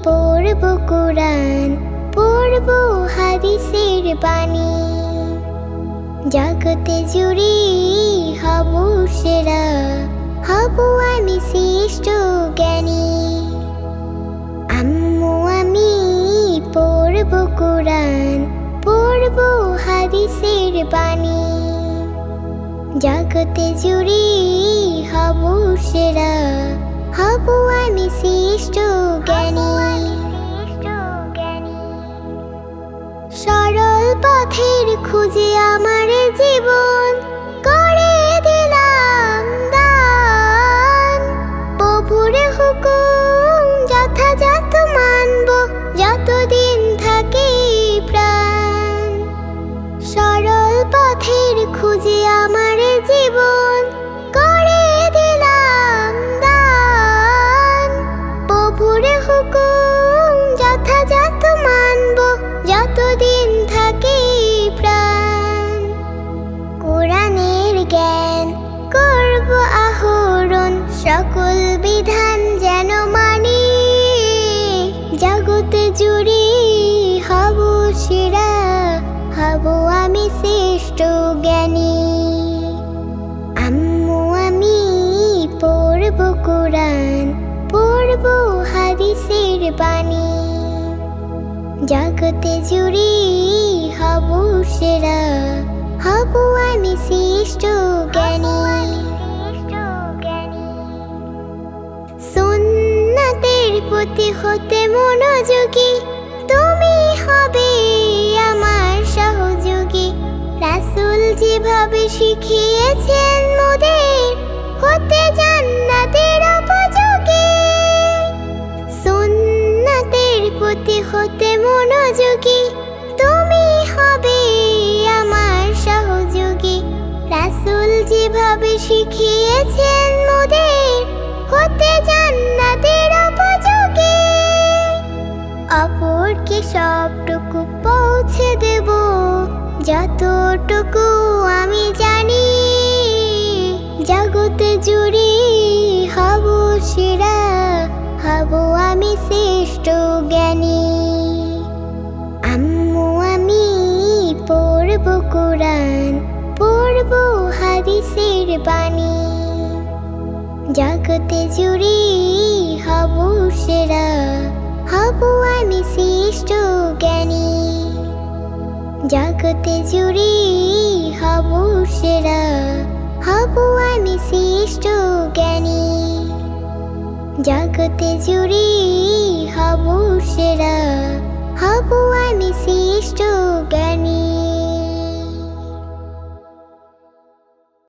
পড়ব কোরআন, পড়ব হাদিসের বাণী। জগতে জুড়ে হব সেরা, হব আমি শ্রেষ্ঠ জ্ঞানী। আম্মু আমি পড়ব কোরআন, পড়ব হাদিসের বাণী। জগতে জুড়ে হব সেরা, হব আমি শ্রেষ্ঠ জ্ঞানী। সরল পথের খুঁজে আমার জীবন করে দিলাম দান। প্রভুর হুকুম যথাযথ মানব, যতদিন থাকে প্রাণ। সরল পথের খুঁজে আমার জীবন করে দিলাম দান। প্রভুর হুকুম যথাযথ মানব, যতদিন থাকে প্রাণ। কোরআনের জ্ঞান করব আহরণ, সকল বিধান যেন মানি। জগতে জুড়ে হব সেরা, হব আমি শ্রেষ্ঠ জ্ঞানী। আম্মু আমি পড়ব কোরআন, পড়ব হাদিসের বাণী। জগতে জুড়ে হব সেরা, হব আমি শ্রেষ্ঠ জ্ঞানী। সুন্নাতের প্রতি হতে মনোযোগী, তুমি হবে আমার সহযোগী। রাসূল যেভাবে শিখিয়েছেন মোদের, হতে জান্নাতের উপযোগী। সুন্নাতের প্রতি হতে মনোযোগী, তুমি হবে আমার সহযোগী। রাসূল যেভাবে শিখিয়েছেন মোদের, হতে জান্নাতের উপযোগী। অপরকে সবটুকু পৌঁছে দেব, যতটুকু আমি জানি। জগতে জুড়ে হব সেরা, হব আমি শ্রেষ্ঠ জ্ঞানী। আম্মু আমি পড়ব কোরআন, পড়ব হাদিসের বাণী। জগতে জুড়ে হব সেরা, হব আমি শ্রেষ্ঠ জ্ঞানী। জগতে জুড়ে হব সেরা, হব আমি শ্রেষ্ঠ জ্ঞানী। জগতে জুড়ে হব সেরা, হব আমি শ্রেষ্ঠ জ্ঞানী।